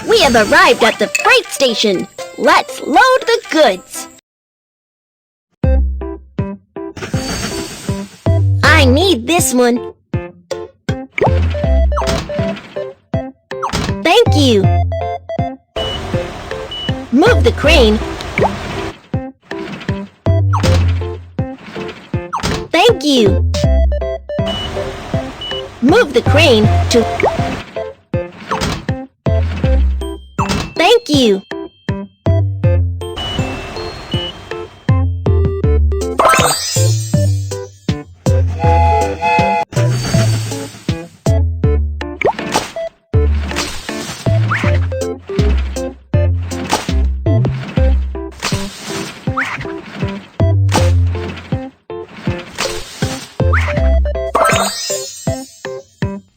We have arrived at the freight station. Let's load the goods. I need this one. Thank you. Move the crane. Thank you. Move the crane to... Thank you.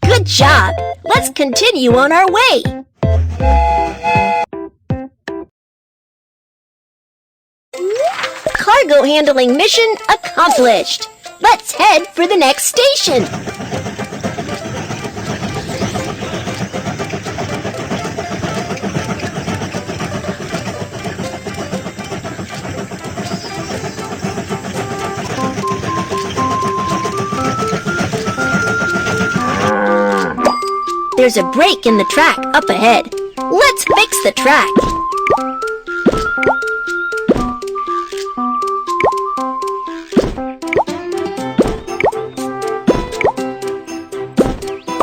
Good job. Let's continue on our way. Cargo handling mission accomplished. Let's head for the next station. There's a break in the track up ahead. Let's fix the track.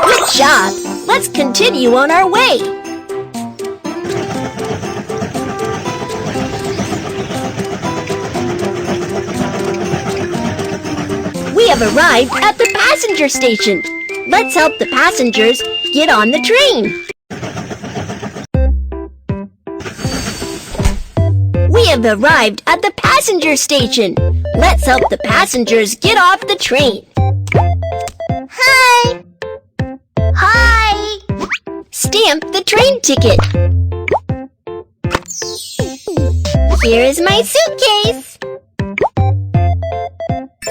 Good job! Let's continue on our way. We have arrived at the passenger station. Let's help the passengers get on the train. We have arrived at the passenger station. Let's help the passengers get off the train. Hi! Hi! Stamp the train ticket. Here is my suitcase.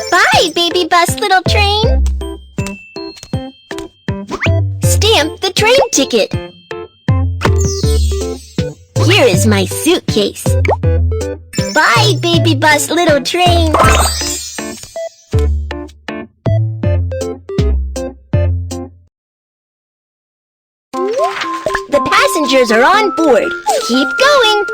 Bye, baby bus little train. Stamp the train ticket. Here is my suitcase. Bye, baby bus little train. The passengers are on board. Keep going.